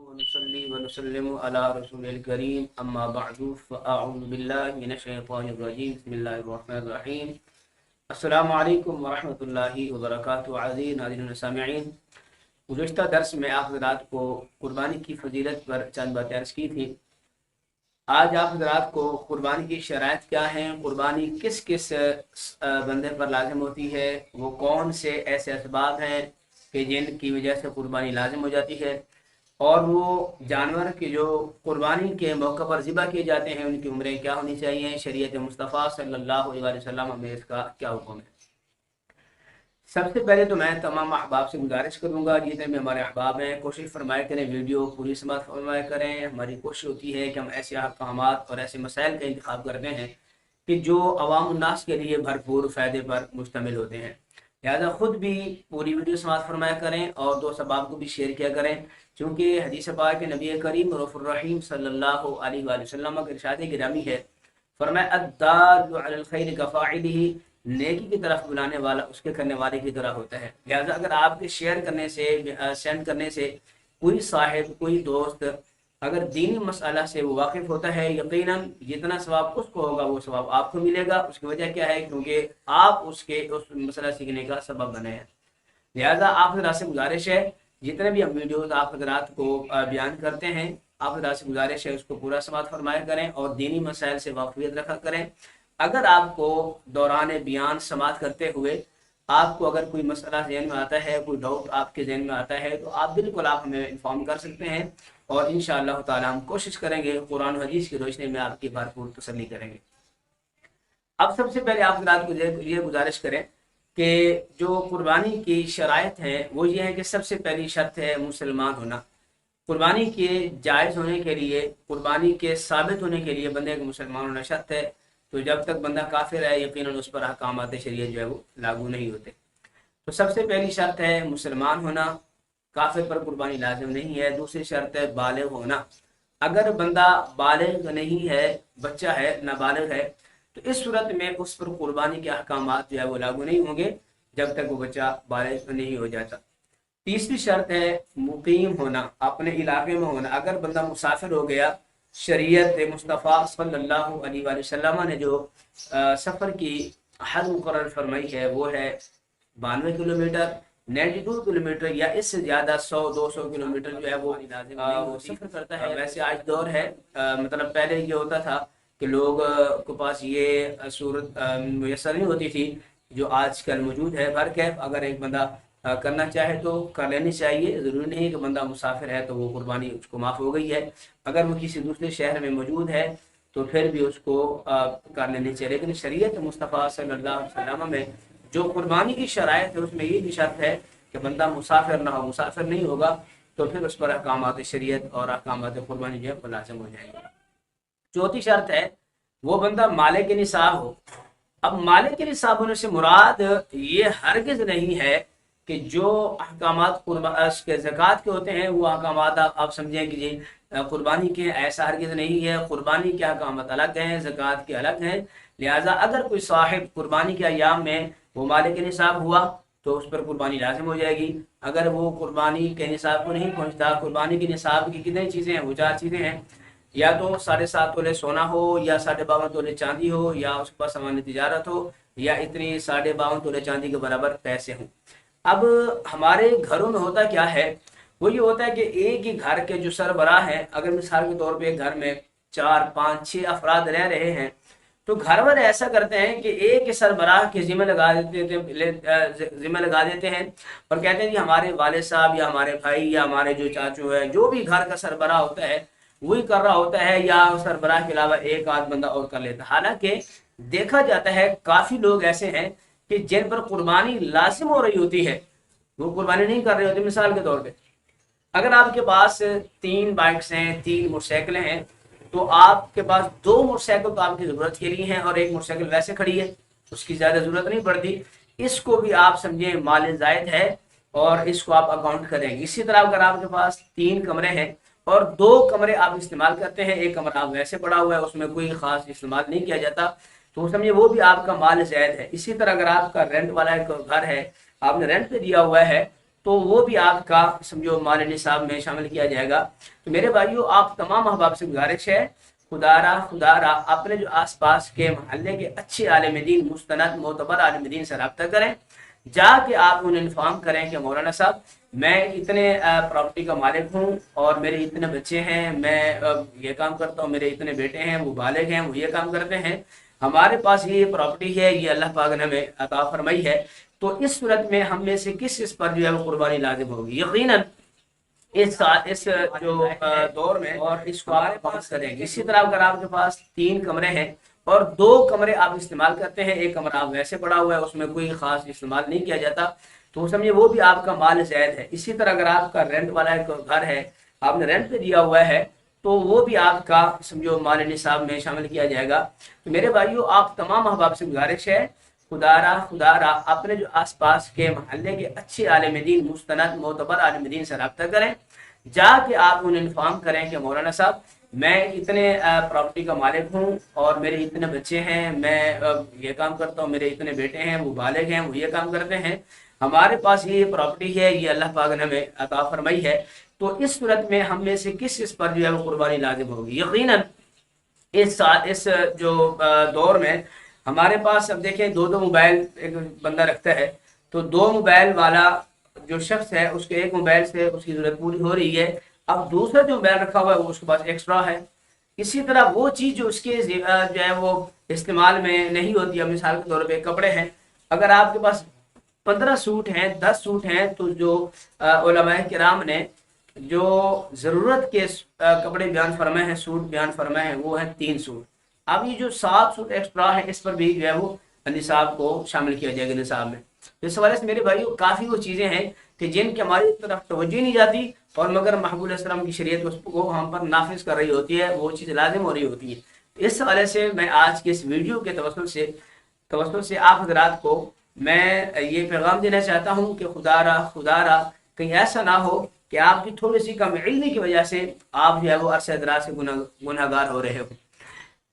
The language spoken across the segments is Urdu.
ونصلي ونسلم على رسول الكريم اما بعد فاعوذ بالله من الشيطان الرجيم بسم الله الرحمن الرحيم السلام علیکم ورحمۃ اللہ وبرکاتہ عزیز ناظرین و سامعین، گزشتہ درس میں آپ حضرات کو قربانی کی فضیلت پر چند باتیں عرض کی تھی۔ آج آپ حضرات کو قربانی کی شرائط کیا ہیں، قربانی کس کس بندے پر لازم ہوتی ہے، وہ کون سے ایسے اسباب ہیں کہ جن کی وجہ سے قربانی لازم ہو جاتی ہے، اور وہ جانور کے جو قربانی کے موقع پر ذبح کیے جاتے ہیں ان کی عمریں کیا ہونی چاہیے، شریعت مصطفیٰ صلی اللہ علیہ وسلم میں اس کا کیا حکم ہے۔ سب سے پہلے تو میں تمام احباب سے گزارش کروں گا، جتنے بھی ہمارے احباب ہیں، کوشش فرمایا کریں ویڈیو پوری سماعت فرمایا کریں۔ ہماری کوشش ہوتی ہے کہ ہم ایسے احکامات اور ایسے مسائل کا انتخاب کرتے ہیں کہ جو عوام الناس کے لیے بھرپور فائدے پر مشتمل ہوتے ہیں، لہذا خود بھی پوری ویڈیو سماعت فرمایا کریں اور دوست احباب کو بھی شیئر کیا کریں، چونکہ حدیث پاک نبی کریم رؤوف الرحیم صلی اللہ علیہ وآلہ وسلم کا ارشاد گرامی ہے، فرمایا الدال علی الخیر کفاعلہ، نیکی کی طرف بلانے والا اس کے کرنے والے کی طرح ہوتا ہے۔ لہذا اگر آپ کے شیئر کرنے سے سینڈ کرنے سے کوئی صاحب کوئی دوست اگر دینی مسئلہ سے وہ واقف ہوتا ہے، یقیناً جتنا ثواب اس کو ہوگا وہ ثواب آپ کو ملے گا۔ اس کی وجہ کیا ہے؟ کیونکہ آپ اس مسئلہ سیکھنے کا سبب بنے ہیں۔ لہذا آپ حضرات سے گزارش ہے، جتنے بھی ہم ویڈیوز آپ حضرات کو بیان کرتے ہیں، آپ حضرات سے گزارش ہے اس کو پورا سماعت فرمایا کریں اور دینی مسائل سے واقفیت رکھا کریں۔ اگر آپ کو دوران بیان سماعت کرتے ہوئے آپ کو اگر کوئی مسئلہ ذہن میں آتا ہے، کوئی ڈاؤٹ آپ کے ذہن میں آتا ہے، تو آپ بالکل آپ ہمیں انفارم کر سکتے ہیں، اور انشاءاللہ تعالی ہم کوشش کریں گے قرآن و حدیث کی روشنی میں آپ کی بھرپور تسلی کریں گے۔ اب سب سے پہلے آپ حضرات کو یہ گزارش کریں کہ جو قربانی کی شرائط ہیں وہ یہ ہے کہ سب سے پہلی شرط ہے مسلمان ہونا۔ قربانی کے جائز ہونے کے لیے، قربانی کے ثابت ہونے کے لیے بندے کا مسلمان ہونا شرط ہے، تو جب تک بندہ کافر ہے یقیناً اس پر احکامات شریعت جو ہے وہ لاگو نہیں ہوتے۔ تو سب سے پہلی شرط ہے مسلمان ہونا، کافر پر قربانی لازم نہیں ہے۔ دوسری شرط ہے بالغ ہونا۔ اگر بندہ بالغ نہیں ہے، بچہ ہے، نابالغ ہے، تو اس صورت میں اس پر قربانی کے احکامات جو ہے وہ لاگو نہیں ہوں گے جب تک وہ بچہ بالغ نہیں ہو جاتا۔ تیسری شرط ہے مقیم ہونا، اپنے علاقے میں ہونا۔ اگر بندہ مسافر ہو گیا، شریعت مصطفیٰ صلی اللہ علیہ وآلہ وسلم نے جو سفر کی حد مقرر فرمائی ہے وہ ہے 92 کلومیٹر، 92 کلومیٹر یا اس سے زیادہ 100-200 کلومیٹر جو ہے وہ سفر کرتا ہے۔ ویسے آج دور ہے، مطلب پہلے یہ ہوتا تھا کہ لوگ کے پاس یہ صورت میسر نہیں ہوتی تھی جو آج کل موجود ہے۔ فرق ہے، اگر ایک بندہ کرنا چاہے تو کر لینی چاہیے، ضروری نہیں کہ بندہ مسافر ہے تو وہ قربانی اس کو معاف ہو گئی ہے۔ اگر وہ کسی دوسرے شہر میں موجود ہے تو پھر بھی اس کو کر لینی چاہیے، لیکن شریعت مصطفیٰ صلی اللہ علیہ وسلم میں جو قربانی کی شرائط ہے اس میں یہ بھی شرط ہے کہ بندہ مسافر نہ ہو۔ مسافر نہیں ہوگا تو پھر اس پر احکامات شریعت اور احکامات قربانی جو ہے لازم ہو جائیں گے۔ چوتھی شرط ہے وہ بندہ مالک نصاب ہو۔ اب مالک نصاب ہونے سے مراد یہ ہرگز نہیں ہے کہ جو احکامات کے زکوٰۃ کے ہوتے ہیں وہ احکامات آپ سمجھیں کہ جی قربانی کے، ایسا ہرگز نہیں ہے۔ قربانی کے احکامات الگ ہیں، زکوٰۃ کے الگ ہیں، لہٰذا اگر کوئی صاحب قربانی کے ایام میں وہ مالک نصاب ہوا تو اس پر قربانی لازم ہو جائے گی۔ اگر وہ قربانی کے نصاب کو نہیں پہنچتا، قربانی کے نصاب کی کتنی چیزیں ہیں؟ وہ 4 چیزیں ہیں، یا تو 7.5 تولے سونا ہو، یا 52.5 تولے چاندی ہو، یا اس کے پاس سامان تجارت ہو، یا اتنی 52.5 تولے چاندی کے برابر پیسے ہوں۔ اب ہمارے گھروں میں ہوتا کیا ہے؟ وہ یہ ہوتا ہے کہ ایک ہی گھر کے جو سربراہ ہیں، اگر مثال کے طور پہ ایک گھر میں 4 5 6 افراد رہ رہے ہیں تو گھر والے ایسا کرتے ہیں کہ ایک ہی سربراہ کے ذمہ لگا دیتے ہیں اور کہتے ہیں جی ہمارے والد صاحب یا ہمارے بھائی یا ہمارے جو چاچو ہے، جو بھی گھر کا سربراہ ہوتا ہے وہی کر رہا ہوتا ہے، یا سربراہ کے علاوہ ایک آدھ بندہ اور کر لیتا ہے۔ حالانکہ دیکھا جاتا ہے کافی لوگ ایسے ہیں کہ جن پر قربانی لازم ہو رہی ہوتی ہے وہ قربانی نہیں کر رہے ہوتے۔ مثال کے طور پہ اگر آپ کے پاس 3 بائکس ہیں، 3 موٹر سائیکلیں ہیں، تو آپ کے پاس 2 موٹر سائیکل تو آپ کی ضرورت کے لیے ہیں اور ایک موٹر سائیکل ویسے کھڑی ہے، اس کی زیادہ ضرورت نہیں پڑتی، اس کو بھی آپ سمجھیں مال زائد ہے اور اس کو آپ اکاؤنٹ کریں گے۔ اسی طرح اگر آپ کے پاس 3 کمرے ہیں اور 2 کمرے آپ استعمال کرتے ہیں، ایک کمرہ آپ ویسے پڑا ہوا ہے اس میں کوئی خاص استعمال نہیں کیا جاتا، تو سمجھے وہ بھی آپ کا مال زائد ہے۔ اسی طرح اگر آپ کا رینٹ والا ایک گھر ہے، آپ نے رینٹ پہ دیا ہوا ہے تو وہ بھی آپ کا سمجھو مال نصاب میں شامل کیا جائے گا۔ تو میرے بھائیوں، آپ تمام احباب سے گزارش ہے، خدا را اپنے جو آس پاس کے محلے کے اچھے عالم دین، مستند معتبر عالم دین سے رابطہ کریں، جا کے آپ انہیں انفارم کریں کہ مولانا صاحب میں اتنے پراپرٹی کا مالک ہوں اور میرے اتنے بچے ہیں، میں یہ کام کرتا ہوں، میرے اتنے بیٹے ہیں، وہ بالغ ہیں، وہ یہ کام کرتے ہیں، ہمارے پاس یہ پراپرٹی ہے، یہ اللہ پاک نے ہمیں عطا فرمائی ہے، تو اس صورت میں ہم میں سے کس پر جو ہے وہ قربانی لازم ہوگی؟ یقیناً اس جو دور میں اور اس کو آپ پاس کریں گے۔ اسی طرح اگر آپ کے پاس 3 کمرے ہیں اور 2 کمرے آپ استعمال کرتے ہیں، ایک کمرہ ویسے پڑا ہوا ہے، اس میں کوئی خاص استعمال نہیں کیا جاتا، تو سمجھے وہ بھی آپ کا مال زائد ہے۔ اسی طرح اگر آپ کا رینٹ والا ایک گھر ہے، آپ نے رینٹ پہ دیا ہوا ہے، تو وہ بھی آپ کا سمجھو مال نصاب میں شامل کیا جائے گا۔ تو میرے بھائیوں، آپ تمام احباب سے گزارش ہے، خدا را اپنے جو آس پاس کے محلے کے اچھے عالم دین، مستند معتبر عالم دین سے رابطہ کریں، جا کے آپ انہیں انفارم کریں کہ مولانا صاحب میں اتنے پراپرٹی کا مالک ہوں اور میرے اتنے بچے ہیں، میں یہ کام کرتا ہوں، میرے اتنے بیٹے ہیں، وہ بالغ ہیں، وہ یہ کام کرتے ہیں، ہمارے پاس یہ پراپرٹی ہے، یہ اللہ پاک نے ہمیں عطا فرمائی ہے، تو اس صورت میں ہم میں سے کس پر جو ہے وہ قربانی لازم ہوگی؟ یقیناً اس جو دور میں ہمارے پاس اب دیکھیں 2 موبائل ایک بندہ رکھتا ہے، تو 2 موبائل والا جو شخص ہے اس کے ایک موبائل سے اس کی ضرورت پوری ہو رہی ہے، اب دوسرا جو موبائل رکھا ہوا ہے وہ اس کے پاس ایکسٹرا ہے۔ اسی طرح وہ چیز جو اس کے جو ہے وہ استعمال میں نہیں ہوتی ہے، مثال کے طور پہ کپڑے ہیں، اگر آپ کے پاس 15 سوٹ ہیں، 10 سوٹ ہیں، تو جو علماء کرام نے جو ضرورت کے کپڑے بیان فرمائے ہیں، سوٹ بیان فرمائے ہیں، وہ ہیں 3 سوٹ۔ اب یہ جو 7 سوٹ ایکسٹرا ہے، اس پر بھی جو ہے وہ نصاب کو شامل کیا جائے گا نصاب میں۔ اس حوالے سے میرے بھائیوں کافی وہ چیزیں ہیں کہ جن کی ہماری طرف توجہ نہیں جاتی، اور مگر محبوب علیہ السلام کی شریعت اس کو ہم پر نافذ کر رہی ہوتی ہے، وہ چیز لازم ہو رہی ہوتی ہے۔ اس حوالے سے میں آج کے اس ویڈیو کے توسط سے آپ حضرات کو میں یہ پیغام دینا چاہتا ہوں کہ خدا را کہیں ایسا نہ ہو کہ آپ کی تھوڑی سی کم علمی کی وجہ سے آپ جو ہے وہ عرصہ دراز سے گناہ گار ہو رہے ہو۔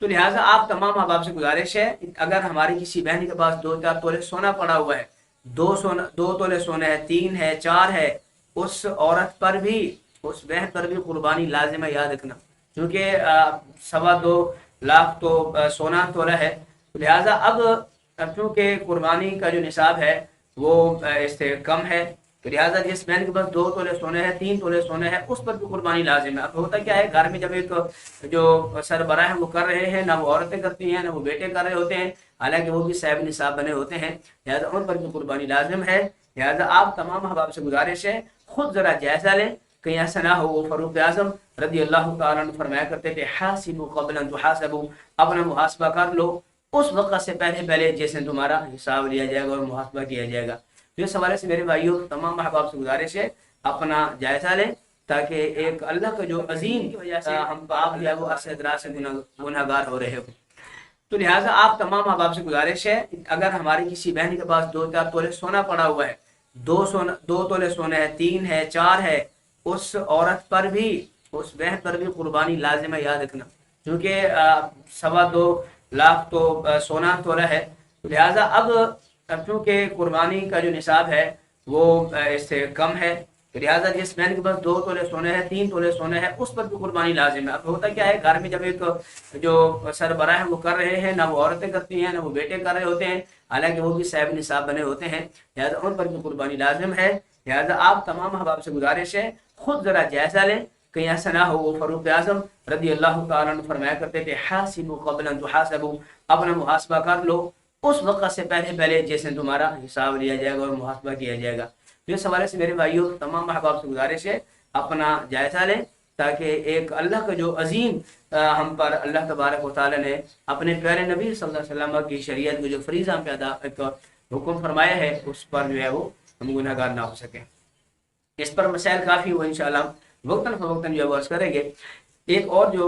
تو لہٰذا آپ تمام احباب سے گزارش ہے، اگر ہماری کسی بہن کے پاس 2-4 تولے سونا پڑا ہوا ہے، 2 تولے سونا ہے، 3 ہے، 4 ہے، اس عورت پر بھی، اس بہن پر بھی قربانی لازم ہے، یاد رکھنا، کیونکہ 2.25 لاکھ تو سونا تولہ ہے، لہٰذا اب چونکہ قربانی کا جو نصاب ہے وہ اس سے کم ہے، تو لہٰذا جس بہن کے پاس 2 تولے سونے ہے، 3 تولے سونے ہے، اس پر بھی قربانی لازم ہے۔ اب ہوتا کیا ہے، گھر میں جب ایک جو سربراہ ہیں وہ کر رہے ہیں، نہ وہ عورتیں کرتی ہیں، نہ وہ بیٹے کر رہے ہوتے ہیں، حالانکہ وہ بھی صاحب نصاب بنے ہوتے ہیں، لہٰذا ان پر بھی قربانی لازم ہے۔ لہٰذا آپ تمام احباب سے گزارش ہے، خود ذرا جائزہ لیں، کہیں ایسا نہ ہو۔ وہ فاروق اعظم رضی اللہ تعالیٰ عنہ فرمایا کرتے تھے، حاسبوا قبل ان تحاسبوا، اپنا محاسبہ کر لو اس وقت سے پہلے جیسے تمہارا حساب لیا جائے گا اور محاسبہ کیا جائے گا۔ تو اس حوالے سے میرے بھائیوں تمام احباب سے گزارش ہے، اپنا جائزہ لیں، تاکہ ایک اللہ کا جو عظیم کی وجہ سے ہم آپ جو ہے وہ عرصہ دراز سے گناہ گار ہو رہے ہو۔ تو لہٰذا آپ تمام احباب سے گزارش ہے، اگر ہماری کسی بہن کے پاس 2-4 تولے سونا پڑا ہوا ہے، 2 تولے سونا ہے، 3 ہے، 4 ہے، اس عورت پر بھی، اس بہن پر بھی قربانی لازم ہے، یاد رکھنا، کیونکہ 2.25 لاکھ تو سونا تولہ ہے، لہٰذا اب چونکہ قربانی کا جو نصاب ہے وہ اس سے کم ہے، لہٰذا جس بہن کے پاس 2 تولے سونے ہے، 3 تولے سونے ہے، اس پر بھی قربانی لازم ہے۔ اب ہوتا کیا ہے، گھر میں جب ایک جو سربراہ ہیں وہ کر رہے ہیں، نہ وہ عورتیں کرتی ہیں، نہ وہ بیٹے کر رہے ہوتے ہیں، حالانکہ وہ بھی صاحب نصاب بنے ہوتے ہیں، لہٰذا ان پر بھی قربانی لازم ہے۔ لہٰذا آپ تمام احباب سے گزارش ہے، خود ذرا جائزہ لیں، کہیں ایسا نہ ہو۔ وہ فاروق اعظم رضی اللہ تعالیٰ عنہ فرمایا کرتے تھے، حاسبوا قبل ان تحاسبوا، اپنا محاسبہ کر لو اس وقت سے پہلے جیسے تمہارا حساب لیا جائے گا اور محاسبہ کیا جائے گا۔ تو اس حوالے سے میرے بھائیوں تمام احباب سے گزارش ہے، اپنا جائزہ لیں، تاکہ ایک اللہ کا جو عظیم ہم پر اللہ تبارک و تعالی نے اپنے پیارے نبی صلی اللہ علیہ وسلم کی شریعت کو جو فریضہ پہ ادا ایک حکم فرمایا ہے، اس پر جو ہے وہ ہم گناہ گار نہ ہو سکیں۔ اس پر مسائل کافی ہو، انشاءاللہ وقتاً فوقتاً جو ہے وہ عرض کریں گے۔ ایک اور جو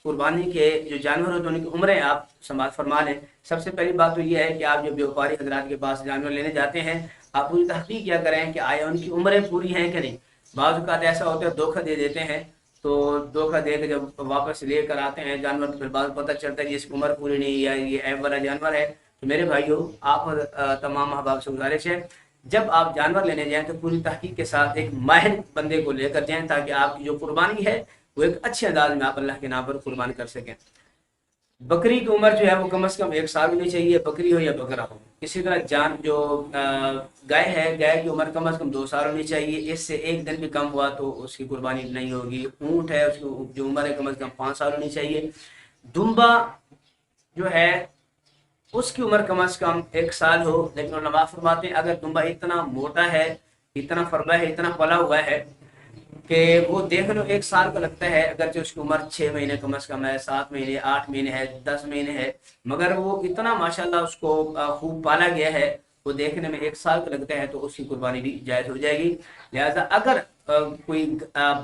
قربانی کے جو جانور ہوتے ہیں ان کی عمریں آپ سماعت فرما لیں۔ سب سے پہلی بات تو یہ ہے کہ آپ جب بیوپاری حضرات کے پاس جانور لینے جاتے ہیں، آپ پوری تحقیق کیا کریں کہ آیا ان کی عمریں پوری ہیں کہ نہیں۔ بعض اوقات ایسا ہوتا ہے دھوکہ دے دیتے ہیں، تو دھوکہ دے کے جب واپس لے کر آتے ہیں جانور، تو پھر بعد پتہ چلتا ہے کہ اس کی عمر پوری نہیں، یا یہ عیب والا جانور ہے۔ تو میرے بھائیوں آپ تمام احباب سے گزارش ہے جب آپ جانور لینے جائیں تو پوری تحقیق کے ساتھ ایک ماہر بندے کو لے کر جائیں تاکہ آپ کی جو قربانی ہے وہ ایک اچھے انداز میں آپ اللہ کے نام پر قربان کر سکیں۔ بکری کی عمر جو ہے وہ کم از کم 1 سال ہونی چاہیے، بکری ہو یا بکرا ہو۔ اسی طرح گائے ہے، گائے کی عمر کم از کم 2 سال ہونی چاہیے، اس سے 1 دن بھی کم ہوا تو اس کی قربانی نہیں ہوگی۔ اونٹ ہے، اس کی جو عمر ہے کم از کم 5 سال ہونی چاہیے۔ دمبا جو ہے اس کی عمر کم از کم 1 سال ہو، لیکن علماء فرماتے ہیں اگر دمبا اتنا موٹا ہے، اتنا فربا ہے، اتنا پلا ہوا ہے کہ وہ دیکھ لو 1 سال کا لگتا ہے، اگرچہ اس کی عمر 6 مہینے کم از کم ہے، 7 مہینے، 8 مہینے ہے، 10 مہینے ہے، مگر وہ اتنا ماشاءاللہ اس کو خوب پالا گیا ہے، وہ دیکھنے میں 1 سال کا لگتا ہے، تو اس کی قربانی بھی جائز ہو جائے گی۔ لہذا اگر کوئی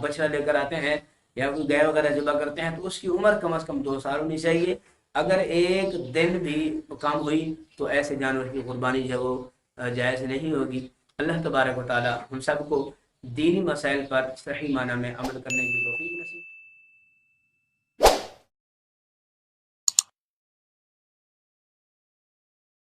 بچڑا لے کر آتے ہیں یا کوئی گائے وغیرہ ذبح کرتے ہیں تو اس کی عمر کم از کم 2 سال ہونی چاہیے۔ اگر 1 دن بھی کم ہوئی تو ایسے جانور کی قربانی جو ہے وہ جائز نہیں ہوگی۔ اللہ تبارک و تعالی ہم سب کو دینی مسائل پر صحیح معنی میں عمل کرنے کی توفیق